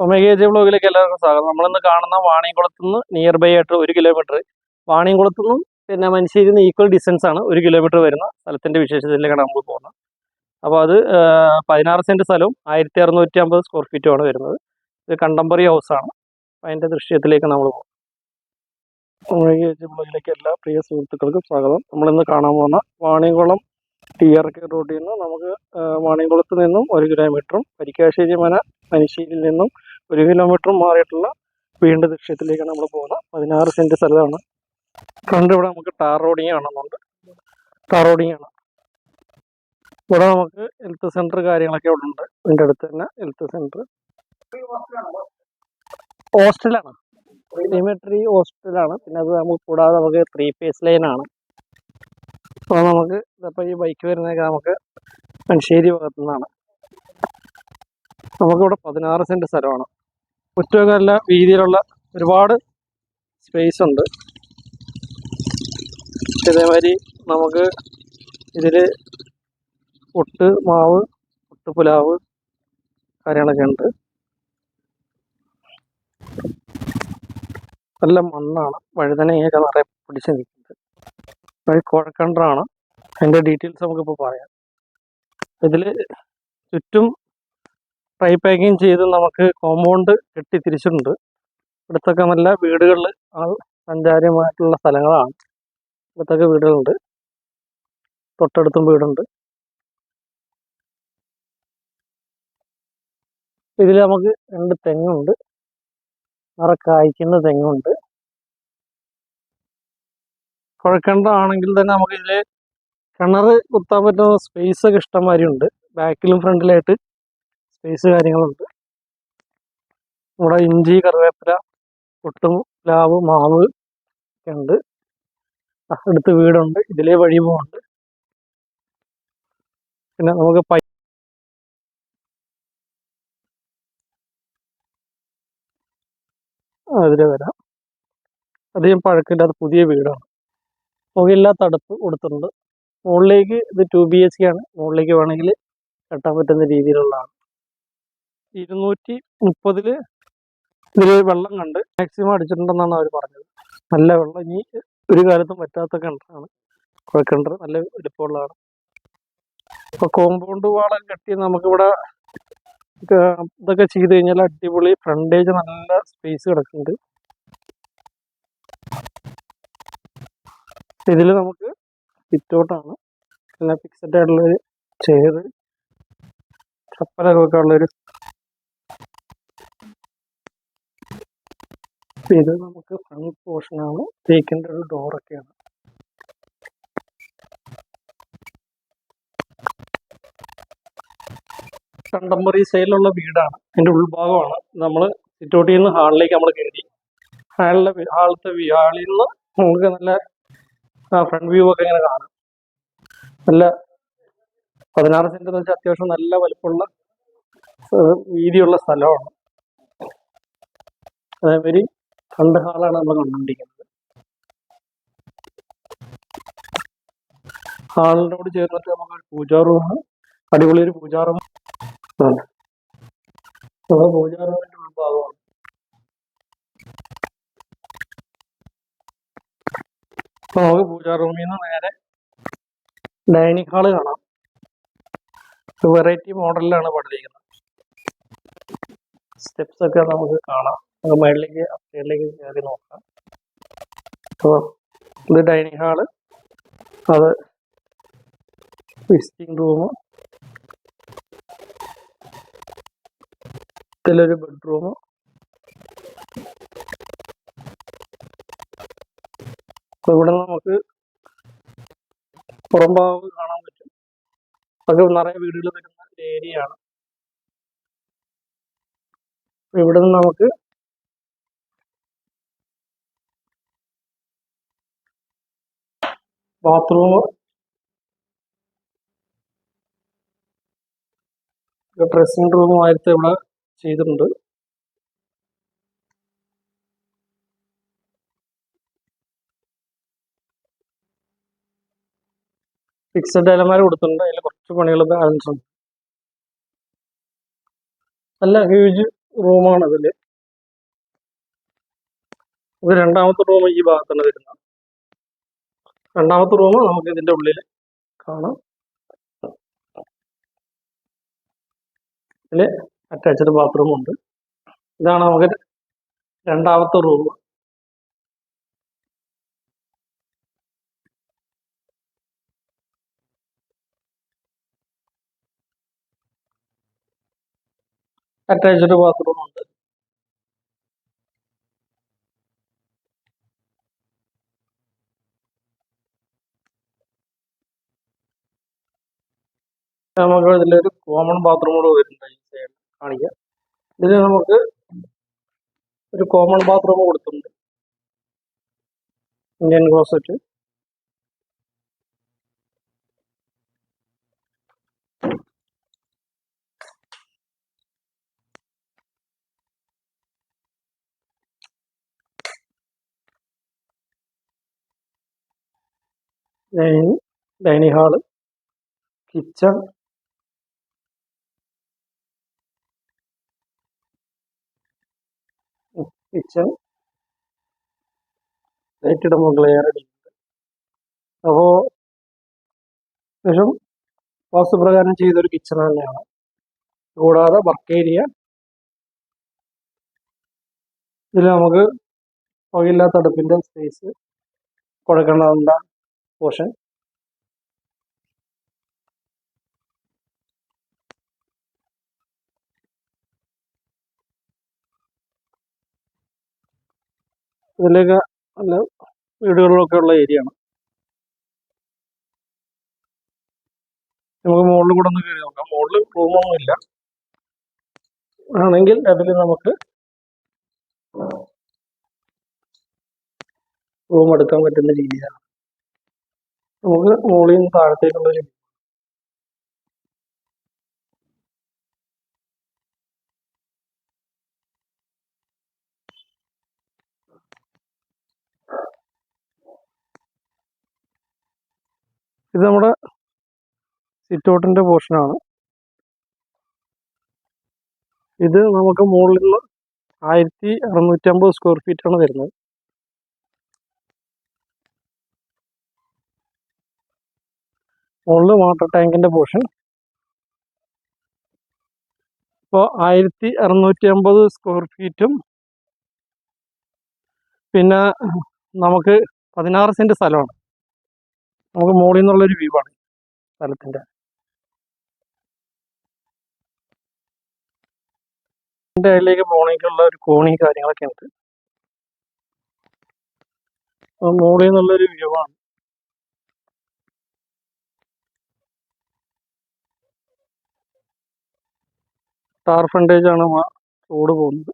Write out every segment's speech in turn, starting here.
Omega എജ് ബ്ലോഗിലേക്ക് എല്ലാവർക്കും സ്വാഗതം. നമ്മളിന്ന് കാണുന്ന വാണിയംകുളത്ത് നിന്ന് നിയർ ബൈ ആയിട്ട് 1 കിലോമീറ്റർ, വാണിയംകുളത്ത് നിന്നും പിന്നെ മഞ്ചേരിയിൽ നിന്ന് ഈക്വൽ ഡിസ്റ്റൻസ് ആണ് 1 കിലോമീറ്റർ വരുന്ന സ്ഥലത്തിന്റെ വിശേഷത്തിലേക്കാണ് നമ്മൾ പോകുന്നത്. അപ്പോൾ അത് 16 സെന്റ് സ്ഥലവും 1650 സ്ക്വയർ ഫീറ്റുമാണ് വരുന്നത്. ഇത് കണ്ടംപററി ഹൗസാണ്. അതിന്റെ ദൃശ്യത്തിലേക്ക് നമ്മൾ പോകും. ഒമേഗ എജ് ബ്ലോഗിലേക്ക് എല്ലാ പ്രിയ സുഹൃത്തുക്കൾക്കും സ്വാഗതം. നമ്മളിന്ന് കാണാൻ പോകുന്ന വാണിയംകുളം TRK റോഡിൽ നിന്ന് നമുക്ക് വാണിയംകുളത്ത് നിന്നും 1 കിലോമീറ്ററും പരിക്കാശ്ശേരി മന മനുഷ്യരിൽ നിന്നും 1 കിലോമീറ്ററും മാറിയിട്ടുള്ള വീണ്ടും ദൃശ്യത്തിലേക്കാണ് നമ്മൾ പോകുന്നത്. 16 സെന്റ് സ്ഥലമാണ്. ഫ്രണ്ട് ഇവിടെ നമുക്ക് ടാർ റോഡിങ് കാണുന്നുണ്ട്. ടാർ റോഡിങ് ആണ്. ഇവിടെ നമുക്ക് ഹെൽത്ത് സെന്റർ കാര്യങ്ങളൊക്കെ ഇവിടെ ഉണ്ട്. ഇതിൻ്റെ അടുത്ത് തന്നെ ഹെൽത്ത് സെന്റർ. ഹോസ്റ്റലാണ്, സിമെട്രി ഹോസ്പിറ്റലാണ്. പിന്നെ അത് നമുക്ക് കൂടാതെ നമുക്ക് 3 ഫേസ് ലൈനാണ്. അപ്പോൾ നമുക്ക് ഇതിപ്പോൾ ഈ ബൈക്ക് വരുന്നതൊക്കെ നമുക്ക് മഞ്ചേരി ഭാഗത്തു നിന്നാണ്. നമുക്കിവിടെ 16 സെന്റ് സ്ഥലമാണ്. മുറ്റമൊക്കെ നല്ല വീതിയിലുള്ള ഒരുപാട് സ്പേസ് ഉണ്ട്. ഇതേമാതിരി നമുക്ക് ഇതിൽ ഒട്ട് മാവ്, ഒട്ട് പുലാവ് കാര്യങ്ങളൊക്കെ ഉണ്ട്. നല്ല മണ്ണാണ്, വഴുതനയൊക്കെ നിറയെ പിടിച്ച് നിൽക്കുന്നത്. കുഴക്കണ്ടറാണ്. അതിൻ്റെ ഡീറ്റെയിൽസ് നമുക്കിപ്പോൾ പറയാം. ഇതിൽ ചുറ്റും ട്രൈ പാക്കിങ് ചെയ്ത് നമുക്ക് കോമ്പൗണ്ട് കെട്ടി തിരിച്ചിട്ടുണ്ട്. ഇവിടുത്തൊക്കെ നല്ല വീടുകളിൽ സഞ്ചാരമായിട്ടുള്ള സ്ഥലങ്ങളാണ്. ഇവിടുത്തൊക്കെ വീടുകളുണ്ട്, തൊട്ടടുത്തും വീടുണ്ട്. ഇതിൽ നമുക്ക് 2 തെങ്ങുണ്ട്, നിറയെ കായ്ക്കുന്ന തെങ്ങുണ്ട്. കുഴക്കണ്ടറാണെങ്കിൽ തന്നെ നമുക്ക് ഇതിൽ കിണർ കുത്താൻ പറ്റുന്ന സ്പേസ് ഒക്കെ ഇഷ്ടംമാതിരി ഉണ്ട്. ബാക്കിലും ഫ്രണ്ടിലായിട്ട് സ്പേസ് കാര്യങ്ങളുണ്ട്. ഇവിടെ ഇഞ്ചി, കറിവേപ്പില, ഒട്ടും പ്ലാവ്, മാവ് ഒക്കെ ഉണ്ട്. അടുത്ത് വീടുണ്ട്. ഇതിലേ വഴി പോകുന്നുണ്ട്. പിന്നെ നമുക്ക് അതിലെ വരാം. അധികം പഴക്കമില്ലാത്ത പുതിയ വീടാണ്. പുകയില്ലാത്ത അടുപ്പ് കൊടുത്തിട്ടുണ്ട്. മുകളിലേക്ക് ഇത് 2 BHK ആണ്. മുകളിലേക്ക് വേണമെങ്കിൽ കെട്ടാൻ പറ്റുന്ന രീതിയിലുള്ളതാണ്. 230 ഇതിൽ വെള്ളം കണ്ട് മാക്സിമം അടിച്ചിട്ടുണ്ടെന്നാണ് അവർ പറഞ്ഞത്. നല്ല വെള്ളം ഇനി ഒരു കാലത്തും പറ്റാത്ത കിണറാണ് കുഴക്കിണർ. നല്ല വലിപ്പമുള്ളതാണ്. ഇപ്പോൾ കോമ്പൗണ്ട് വാളൊക്കെ കെട്ടി നമുക്കിവിടെ ഇതൊക്കെ ചെയ്ത് കഴിഞ്ഞാൽ അടിപൊളി ഫ്രണ്ടേജ്, നല്ല സ്പേസ് കിടക്കുന്നുണ്ട്. ഇതിൽ നമുക്ക് സിറ്റൗട്ടാണ്. പിന്നെ ഫിക്സഡ് ആയിട്ടുള്ളൊരു ചെയർ, ചപ്പലൊക്കെ വെക്കാനുള്ളൊരു. ഇത് നമുക്ക് ഫ്രണ്ട് പോർഷനാണ്. തേക്കിൻ്റെ ഒരു ഡോറൊക്കെയാണ്. കണ്ടംപററി സ്റ്റൈലിലുള്ള വീടാണ്. അതിൻ്റെ ഉൾഭാഗമാണ്. നമ്മൾ സിറ്റൗട്ടിൽ നിന്ന് ഹാളിലേക്ക് നമ്മൾ കയറി. ഹാളിൽ നിന്ന് നമുക്ക് നല്ല ഫ്രണ്ട് വ്യൂ ഒക്കെ ഇങ്ങനെ കാണാം. നല്ല 16 സെന്റ് എന്ന് വെച്ചാൽ അത്യാവശ്യം നല്ല വലുപ്പമുള്ള വീതിയുള്ള സ്ഥലമാണ്. അതേമാതിരി ഫ്രണ്ട് ഹാളാണ് നമ്മൾ കണ്ടുകൊണ്ടിരിക്കുന്നത്. ഹാളിനോട് ചേർന്നിട്ട് നമുക്കൊരു പൂജാ റൂം, അടിപൊളി ഒരു പൂജാ റൂം. പൂജാ റൂമിന്റെ ഉൾഭാഗമാണ്. അപ്പൊ നമുക്ക് പൂജാ റൂമിൽ നിന്ന് നേരെ ഡൈനിങ് ഹാള് കാണാം. വെറൈറ്റി മോഡലിലാണ് പണിതിരിക്കുന്നത്. സ്റ്റെപ്സ് ഒക്കെ നമുക്ക് കാണാം. നമുക്ക് മുകളിലേക്ക് അപ്സ്റ്റേറിലേക്ക് കയറി നോക്കാം. അപ്പോൾ ഇത് ഡൈനിങ് ഹാള്, അത് വിസിറ്റിംഗ് റൂം, ഇതിലൊരു ബെഡ്റൂം. അപ്പോൾ ഇവിടെ നമുക്ക് പുറം ഭാഗം കാണാൻ പറ്റും. അതൊക്കെ നിറയെ വീടുകൾ വരുന്ന ഒരു ഏരിയ ആണ്. ഇവിടെ നിന്ന് നമുക്ക് ബാത്റൂം, ഡ്രസ്സിംഗ് റൂമുമായിട്ട് ഇവിടെ ചെയ്തിട്ടുണ്ട്. ഫിക്സഡ് അലമാര കൊടുത്തിട്ടുണ്ട്. അതിൽ കുറച്ച് പണികൾ ബാലൻസ് ഉണ്ട്. നല്ല ഹ്യൂജ് റൂമാണ് ഇതിൽ. ഇത് രണ്ടാമത്തെ റൂം ഈ ഭാഗത്താണ് വരുന്നത്. രണ്ടാമത്തെ റൂം നമുക്ക് ഇതിന്റെ ഉള്ളിൽ കാണാം. ഇതിൽ അറ്റാച്ച്ഡ് ബാത്റൂം ഉണ്ട്. ഇതാണ് നമുക്ക് രണ്ടാമത്തെ റൂം. അറ്റാച്ച്ഡ് ബാത്റൂം ഉണ്ട്. നമുക്ക് ഇതിലൊരു കോമൺ ബാത്റൂം കൂടെ വരുന്നുണ്ട്. ഈ സൈഡ് കാണിക്കാം. ഇതിൽ നമുക്ക് ഒരു കോമൺ ബാത്റൂം കൊടുത്തിട്ടുണ്ട്. Indian closet. Dining hall, kitchen, ലൈറ്റിടെ മുകളിൽ അടിക്കുന്നുണ്ട്. അപ്പോൾ ശേഷം വാസ്തുപ്രകാരം ചെയ്തൊരു കിച്ചൺ തന്നെയാണ്. കൂടാതെ വർക്ക് ഏരിയ. ഇതിൽ നമുക്ക് പുകയില്ലാത്ത അടുപ്പിന്റെ സ്പേസ്, കുഴക്കണ പോർഷൻ, ഇതിലേക്ക് നല്ല വീടുകളിലൊക്കെ ഉള്ള ഏരിയ ആണ്. നമുക്ക് മുകളിൽ കൂടെ ഒന്ന് കയറി നോക്കാം. മുകളിൽ റൂമൊന്നും ഇല്ല. ആണെങ്കിൽ അതിൽ നമുക്ക് റൂം എടുക്കാൻ പറ്റുന്ന രീതിയിലാണ്. നമുക്ക് മുകളിൽ നിന്ന് താഴത്തേക്കുള്ള രീതി. ഇത് നമ്മുടെ സിറ്റ് ഔട്ടിന്റെ പോർഷനാണ്. ഇത് നമുക്ക് മുകളിൽ നിന്ന് 1650 സ്ക്വയർ ഫീറ്റ് ആണ് വരുന്നത്. മുകളിൽ വാട്ടർ ടാങ്കിന്റെ പോർഷൻ. ഇപ്പോൾ 1650 സ്ക്വയർ ഫീറ്റും പിന്നെ നമുക്ക് 16 സെന്റ് സ്ഥലമാണ്. നമുക്ക് മുകളിൽ നിന്നുള്ളൊരു വ്യൂ ആണ് സ്ഥലത്തിന്റെ. അതിലേക്ക് പോകണമെങ്കിലുള്ള ഒരു കോണി കാര്യങ്ങളൊക്കെ ഉണ്ട്. മുകളിൽ നിന്നുള്ളൊരു വ്യൂ ആണ്. ടാർ ഫ്രണ്ടേജ് ആണ് റോഡ് പോകുന്നത്.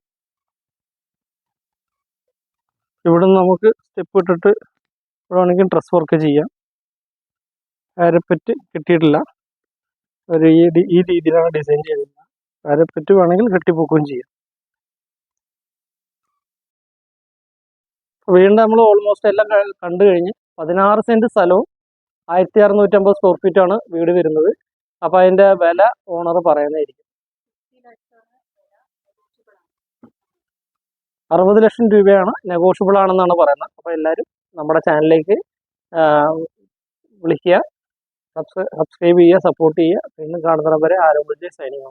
ഇവിടുന്ന് നമുക്ക് സ്റ്റെപ്പ് ഇട്ടിട്ട് ഇവിടെ വേണമെങ്കിൽ ഡ്രസ് വർക്ക് ചെയ്യാം. പാരപ്പറ്റ് കിട്ടിയിട്ടില്ല. ഈ രീതിയിലാണ് ഡിസൈൻ ചെയ്തിരുന്നത്. പാരപ്പറ്റ് വേണമെങ്കിൽ കെട്ടിപ്പൊക്കുകയും ചെയ്യാം. വീണ്ടും നമ്മൾ ഓൾമോസ്റ്റ് എല്ലാം കണ്ടു കഴിഞ്ഞ് 16 സെന്റ് സ്ഥലവും 1650 സ്ക്വയർ ഫീറ്റ് ആണ് വീട് വരുന്നത്. അപ്പൊ അതിന്റെ വില ഓണർ പറയുന്നതായിരിക്കും. 60 ലക്ഷം രൂപയാണ്. നെഗോഷ്യബിൾ ആണെന്നാണ് പറയുന്നത്. അപ്പൊ എല്ലാവരും നമ്മുടെ ചാനലിലേക്ക് വിളിക്കുക, സബ്സ്ക്രൈബ് ചെയ്യുക, സപ്പോർട്ട് ചെയ്യുക. വീണ്ടും കാണുന്നവരെ ആരോഗ്യ സൈനിക